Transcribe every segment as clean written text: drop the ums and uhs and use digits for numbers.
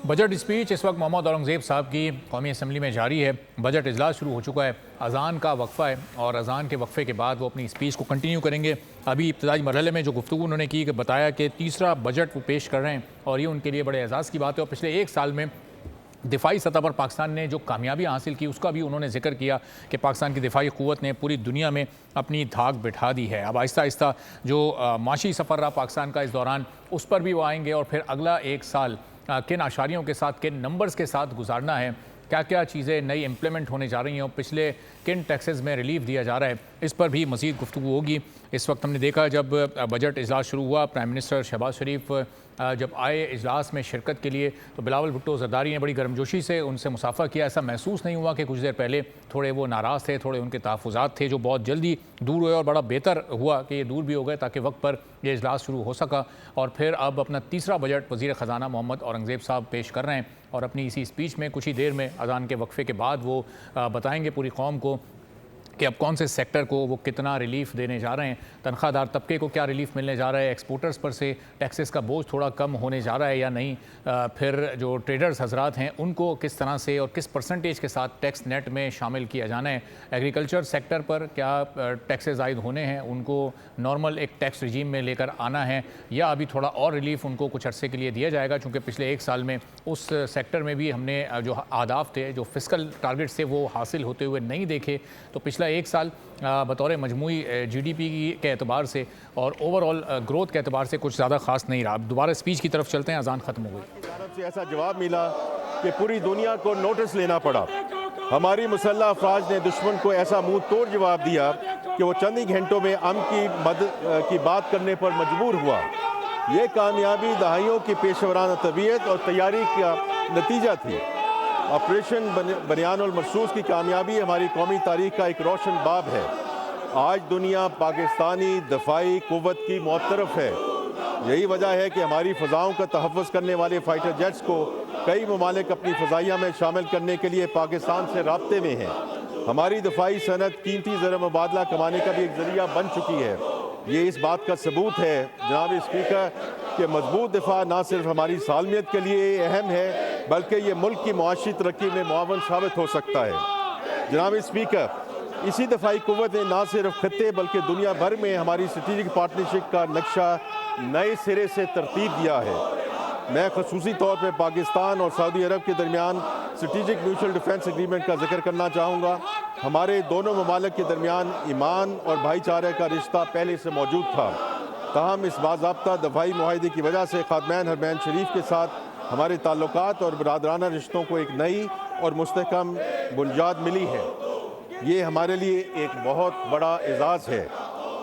Budget speech اس وقت محمد اورنگزیب صاحب کی قومی اسمبلی میں جاری ہے۔ بجٹ اجلاس شروع ہو چکا ہے، اذان کا وقفہ ہے اور اذان کے وقفے کے بعد وہ اپنی اسپیچ کو کنٹینیو کریں گے۔ ابھی ابتدائی مرحلے میں جو گفتگو انہوں نے کی کہ بتایا کہ تیسرا بجٹ وہ پیش کر رہے ہیں اور یہ ان کے لیے بڑے اعزاز کی بات ہے، اور پچھلے ایک سال میں دفاعی سطح پر پاکستان نے جو کامیابی حاصل کی اس کا بھی انہوں نے ذکر کیا کہ پاکستان کی دفاعی قوت نے پوری دنیا میں اپنی دھاک بٹھا دی ہے۔ اب آہستہ آہستہ جو معاشی سفر رہا پاکستان کا اس دوران، اس پر بھی وہ آئیں گے اور پھر اگلا ایک سال کن اشاریوں کے ساتھ، کن نمبرز کے ساتھ گزارنا ہے، کیا کیا چیزیں نئی امپلیمنٹ ہونے جا رہی ہیں اور پچھلے کن ٹیکسز میں ریلیف دیا جا رہا ہے، اس پر بھی مزید گفتگو ہوگی۔ اس وقت ہم نے دیکھا جب بجٹ اجلاس شروع ہوا، پرائم منسٹر شہباز شریف جب آئے اجلاس میں شرکت کے لیے تو بلاول بھٹو زرداری نے بڑی گرمجوشی سے ان سے مصافحہ کیا۔ ایسا محسوس نہیں ہوا کہ کچھ دیر پہلے تھوڑے وہ ناراض تھے، تھوڑے ان کے تحفظات تھے جو بہت جلدی دور ہوئے، اور بڑا بہتر ہوا کہ یہ دور بھی ہو گئے تاکہ وقت پر یہ اجلاس شروع ہو سکا۔ اور پھر اب اپنا تیسرا بجٹ وزیر خزانہ محمد اورنگزیب صاحب پیش کر رہے ہیں اور اپنی اسی اسپیچ میں کچھ ہی دیر میں اذان کے وقفے کے بعد وہ بتائیں گے پوری قوم کو کہ اب کون سے سیکٹر کو وہ کتنا ریلیف دینے جا رہے ہیں، تنخواہ دار طبقے کو کیا ریلیف ملنے جا رہا ہے، ایکسپورٹرز پر سے ٹیکسز کا بوجھ تھوڑا کم ہونے جا رہا ہے یا نہیں، پھر جو ٹریڈرز حضرات ہیں ان کو کس طرح سے اور کس پرسنٹیج کے ساتھ ٹیکس نیٹ میں شامل کیا جانا ہے، ایگریکلچر سیکٹر پر کیا ٹیکسز عائد ہونے ہیں، ان کو نارمل ایک ٹیکس رجیم میں لے کر آنا ہے یا ابھی تھوڑا اور ریلیف ان کو کچھ عرصے کے لیے دیا جائے گا، چونکہ پچھلے ایک سال میں اس سیکٹر میں بھی ہم نے جو اہداف تھے، جو فسکل ٹارگٹ تھے وہ حاصل ہوتے ہوئے نہیں دیکھے۔ تو پچھلا ایک سال بطور مجموعی جی ڈی پی کے اعتبار سے اور اوور آل گروتھ کے اعتبار سے کچھ زیادہ خاص نہیں رہا۔ اب دوبارہ اسپیچ کی طرف چلتے ہیں، اذان ختم ہو گئی۔ سے ایسا جواب ملا کہ پوری دنیا کو نوٹس لینا پڑا۔ ہماری مسلح افواج نے دشمن کو ایسا منہ توڑ جواب دیا کہ وہ چند ہی گھنٹوں میں امن کی بات کرنے پر مجبور ہوا۔ یہ کامیابی دہائیوں کی پیشورانہ طبیعت اور تیاری کا نتیجہ تھی۔ آپریشن بنیان المرصوص کی کامیابی ہماری قومی تاریخ کا ایک روشن باب ہے۔ آج دنیا پاکستانی دفاعی قوت کی معترف ہے۔ یہی وجہ ہے کہ ہماری فضاؤں کا تحفظ کرنے والے فائٹر جیٹس کو کئی ممالک اپنی فضائیہ میں شامل کرنے کے لیے پاکستان سے رابطے میں ہیں۔ ہماری دفاعی صنعت قیمتی زر مبادلہ کمانے کا بھی ایک ذریعہ بن چکی ہے۔ یہ اس بات کا ثبوت ہے جناب اسپیکر کہ مضبوط دفاع نہ صرف ہماری سالمیت کے لیے اہم ہے بلکہ یہ ملک کی معاشی ترقی میں معاون ثابت ہو سکتا ہے۔ جناب اسپیکر، اسی دفاعی قوت نے نہ صرف خطے بلکہ دنیا بھر میں ہماری اسٹریٹجک پارٹنرشپ کا نقشہ نئے سرے سے ترتیب دیا ہے۔ میں خصوصی طور پہ پاکستان اور سعودی عرب کے درمیان اسٹریٹجک میوچل ڈیفنس ایگریمنٹ کا ذکر کرنا چاہوں گا۔ ہمارے دونوں ممالک کے درمیان ایمان اور بھائی چارے کا رشتہ پہلے سے موجود تھا، تاہم اس باضابطہ دفاعی معاہدے کی وجہ سے خادمین حرمین شریف کے ساتھ ہمارے تعلقات اور برادرانہ رشتوں کو ایک نئی اور مستحکم بنیاد ملی ہے۔ یہ ہمارے لیے ایک بہت بڑا اعزاز ہے،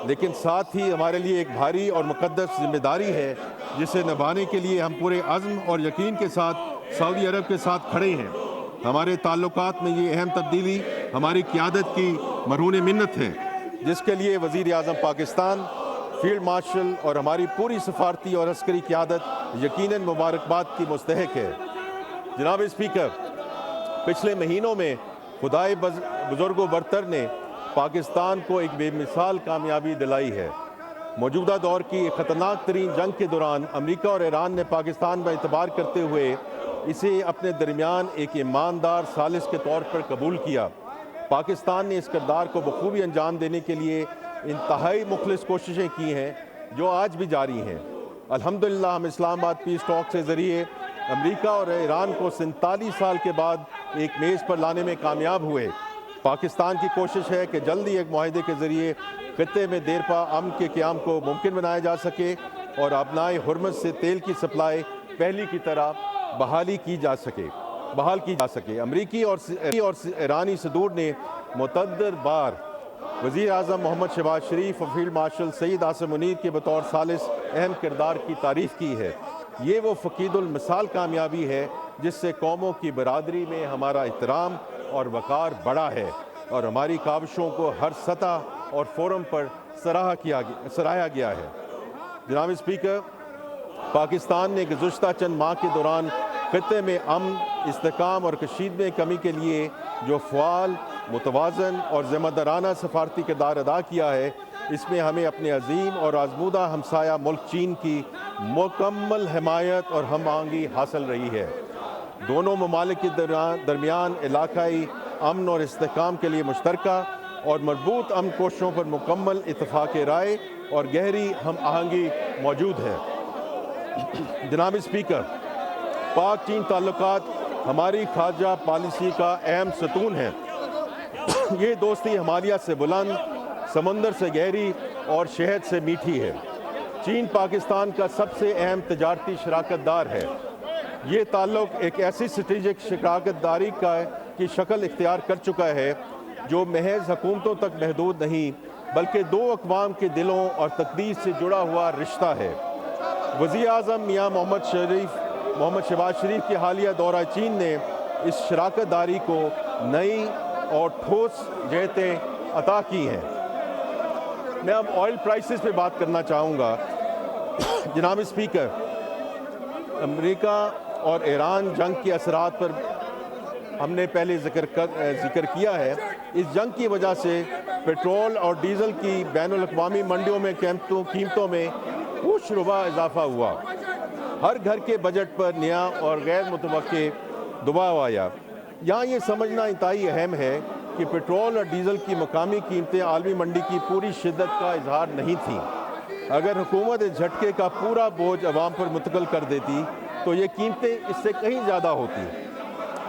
لیکن ساتھ ہی ہمارے لیے ایک بھاری اور مقدس ذمہ داری ہے جسے نبھانے کے لیے ہم پورے عزم اور یقین کے ساتھ سعودی عرب کے ساتھ کھڑے ہیں۔ ہمارے تعلقات میں یہ اہم تبدیلی ہماری قیادت کی مرہون منت ہے، جس کے لیے وزیر اعظم پاکستان، فیلڈ مارشل اور ہماری پوری سفارتی اور عسکری قیادت یقیناً مبارکباد کی مستحق ہے۔ جناب اسپیکر، پچھلے مہینوں میں خدائے بزرگ و برتر نے پاکستان کو ایک بے مثال کامیابی دلائی ہے۔ موجودہ دور کی ایک خطرناک ترین جنگ کے دوران امریکہ اور ایران نے پاکستان پر اعتبار کرتے ہوئے اسے اپنے درمیان ایک ایماندار ثالث کے طور پر قبول کیا۔ پاکستان نے اس کردار کو بخوبی انجام دینے کے لیے انتہائی مخلص کوششیں کی ہیں جو آج بھی جاری ہیں۔ الحمدللہ ہم اسلام آباد پیس ٹاک کے ذریعے امریکہ اور ایران کو 47 سال کے بعد ایک میز پر لانے میں کامیاب ہوئے۔ پاکستان کی کوشش ہے کہ جلدی ایک معاہدے کے ذریعے خطے میں دیرپا امن کے قیام کو ممکن بنایا جا سکے اور آبنائے حرمت سے تیل کی سپلائی پہلی کی طرح بحال کی جا سکے۔ امریکی اور ایرانی صدور نے متعدد بار وزیر اعظم محمد شہباز شریف اور فیلڈ مارشل سید عاصم منیر کے بطور ثالث اہم کردار کی تعریف کی ہے۔ یہ وہ فقید المثال کامیابی ہے جس سے قوموں کی برادری میں ہمارا احترام اور وقار بڑھا ہے اور ہماری کاوشوں کو ہر سطح اور فورم پر سراہا گیا ہے۔ جناب اسپیکر، پاکستان نے گزشتہ چند ماہ کے دوران خطے میں امن، استحکام اور کشیدگی میں کمی کے لیے جو فعال، متوازن اور ذمہ دارانہ سفارتی کردار ادا کیا ہے، اس میں ہمیں اپنے عظیم اور آزمودہ ہمسایہ ملک چین کی مکمل حمایت اور ہم آہنگی حاصل رہی ہے۔ دونوں ممالک کے درمیان علاقائی امن اور استحکام کے لیے مشترکہ اور مربوط امن کوششوں پر مکمل اتفاق رائے اور گہری ہم آہنگی موجود ہے۔ جناب اسپیکر، پاک چین تعلقات ہماری خارجہ پالیسی کا اہم ستون ہے۔ یہ دوستی ہمالیہ سے بلند، سمندر سے گہری اور شہد سے میٹھی ہے۔ چین پاکستان کا سب سے اہم تجارتی شراکت دار ہے۔ یہ تعلق ایک ایسی اسٹریٹجک شراکت داری کی شکل اختیار کر چکا ہے جو محض حکومتوں تک محدود نہیں بلکہ دو اقوام کے دلوں اور تقدیر سے جڑا ہوا رشتہ ہے۔ وزیر اعظم میاں محمد شہباز شریف کے حالیہ دورہ چین نے اس شراکت داری کو نئی اور ٹھوس جہتیں عطا کی ہیں۔ میں اب آئل پرائسز پہ بات کرنا چاہوں گا۔ جناب اسپیکر، امریکہ اور ایران جنگ کے اثرات پر ہم نے پہلے ذکر کیا ہے۔ اس جنگ کی وجہ سے پیٹرول اور ڈیزل کی بین الاقوامی منڈیوں میں قیمتوں میں پوچھ ربا اضافہ ہوا۔ ہر گھر کے بجٹ پر نیا اور غیر متوقع دباؤ آیا۔ یہاں یہ سمجھنا انتہائی اہم ہے کہ پیٹرول اور ڈیزل کی مقامی قیمتیں عالمی منڈی کی پوری شدت کا اظہار نہیں تھیں۔ اگر حکومت اس جھٹکے کا پورا بوجھ عوام پر منتقل کر دیتی تو یہ قیمتیں اس سے کہیں زیادہ ہوتی۔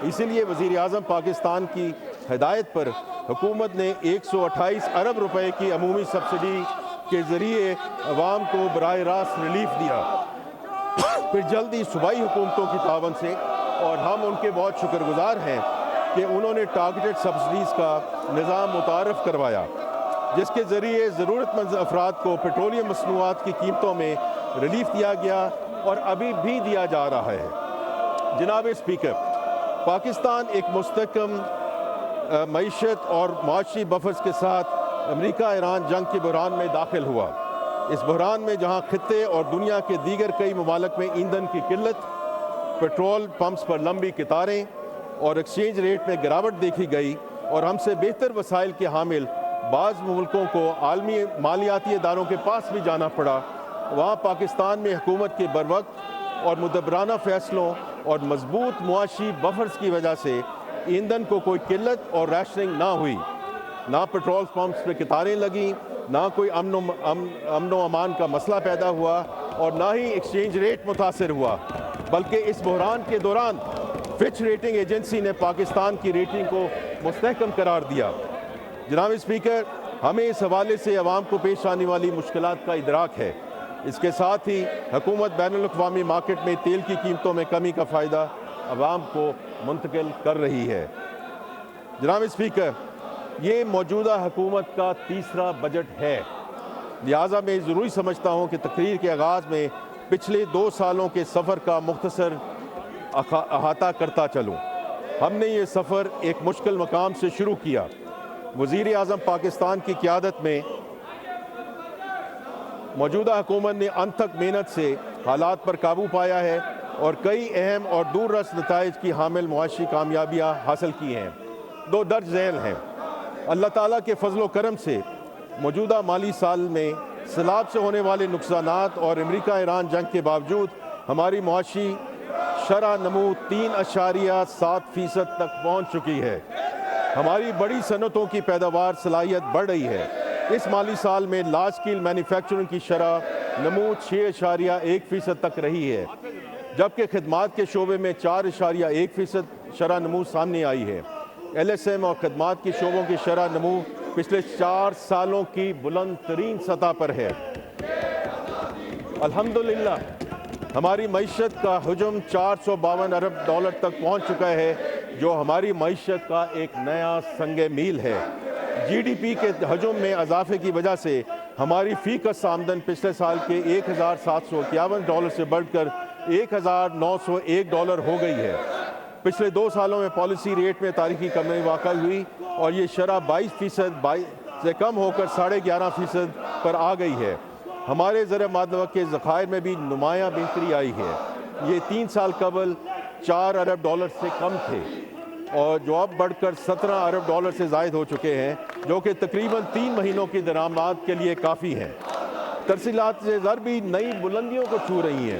اسی لیے وزیر اعظم پاکستان کی ہدایت پر حکومت نے 128 ارب روپے کی عمومی سبسڈی کے ذریعے عوام کو براہ راست ریلیف دیا۔ پھر جلد ہی صوبائی حکومتوں کی تعاون سے، اور ہم ان کے بہت شکر گزار ہیں کہ انہوں نے ٹارگیٹڈ سبسڈیز کا نظام متعارف کروایا، جس کے ذریعے ضرورت مند افراد کو پیٹرولیم مصنوعات کی قیمتوں میں ریلیف دیا گیا اور ابھی بھی دیا جا رہا ہے۔ جناب اسپیکر، پاکستان ایک مستحکم معیشت اور معاشی بفرز کے ساتھ امریکہ ایران جنگ کے بحران میں داخل ہوا۔ اس بحران میں جہاں خطے اور دنیا کے دیگر کئی ممالک میں ایندھن کی قلت، پیٹرول پمپس پر لمبی قطاریں اور ایکسچینج ریٹ میں گراوٹ دیکھی گئی اور ہم سے بہتر وسائل کے حامل بعض ملکوں کو عالمی مالیاتی اداروں کے پاس بھی جانا پڑا، وہاں پاکستان میں حکومت کے بروقت اور مدبرانہ فیصلوں اور مضبوط معاشی بفرز کی وجہ سے ایندھن کو کوئی قلت اور ریشننگ نہ ہوئی۔ نہ پیٹرول پمپس پہ قطاریں لگیں، نہ کوئی امن و امان کا مسئلہ پیدا ہوا اور نہ ہی ایکسچینج ریٹ متاثر ہوا، بلکہ اس بحران کے دوران فچ ریٹنگ ایجنسی نے پاکستان کی ریٹنگ کو مستحکم قرار دیا۔ جناب اسپیکر، ہمیں اس حوالے سے عوام کو پیش آنے والی مشکلات کا ادراک ہے۔ اس کے ساتھ ہی حکومت بین الاقوامی مارکیٹ میں تیل کی قیمتوں میں کمی کا فائدہ عوام کو منتقل کر رہی ہے۔ جناب اسپیکر، یہ موجودہ حکومت کا تیسرا بجٹ ہے، لہٰذا میں ضروری سمجھتا ہوں کہ تقریر کے آغاز میں پچھلے 2 سالوں کے سفر کا مختصر احاطہ کرتا چلوں۔ ہم نے یہ سفر ایک مشکل مقام سے شروع کیا۔ وزیر اعظم پاکستان کی قیادت میں موجودہ حکومت نے انتھک محنت سے حالات پر قابو پایا ہے اور کئی اہم اور دور رس نتائج کی حامل معاشی کامیابیاں حاصل کی ہیں۔ 2 درج ذیل ہیں۔ اللہ تعالیٰ کے فضل و کرم سے موجودہ مالی سال میں سیلاب سے ہونے والے نقصانات اور امریکہ ایران جنگ کے باوجود ہماری معاشی شرح نمو 3.7% تک پہنچ چکی ہے۔ ہماری بڑی صنعتوں کی پیداوار صلاحیت بڑھ رہی ہے۔ اس مالی سال میں لارج اسکیل مینوفیکچرنگ کی شرح نمو 6.1% تک رہی ہے، جبکہ خدمات کے شعبے میں 4.1% شرح نمو سامنے آئی ہے۔ ایل ایس ایم اور خدمات کے شعبوں کی شرح نمو پچھلے 4 سالوں کی بلند ترین سطح پر ہے۔ الحمدللہ ہماری معیشت کا حجم $452 ارب تک پہنچ چکا ہے، جو ہماری معیشت کا ایک نیا سنگ میل ہے۔ جی ڈی پی کے حجم میں اضافے کی وجہ سے ہماری فی کس آمدن پچھلے سال کے $1,751 سے بڑھ کر $1,901 ہو گئی ہے۔ پچھلے 2 سالوں میں پالیسی ریٹ میں تاریخی کمی واقع ہوئی اور یہ شرح 22% سے کم ہو کر 11.5% پر آ گئی ہے۔ ہمارے زر معدنیات کے ذخائر میں بھی نمایاں بہتری آئی ہے۔ یہ 3 سال قبل $4 ارب سے کم تھے اور جو اب بڑھ کر $17 ارب سے زائد ہو چکے ہیں، جو کہ تقریباً 3 مہینوں کی درآمد کے لیے کافی ہیں۔ ترسیلات زر بھی نئی بلندیوں کو چھو رہی ہیں۔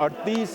38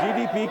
GDP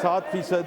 7%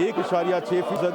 1.6%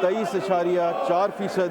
23.4%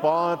5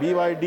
BYD,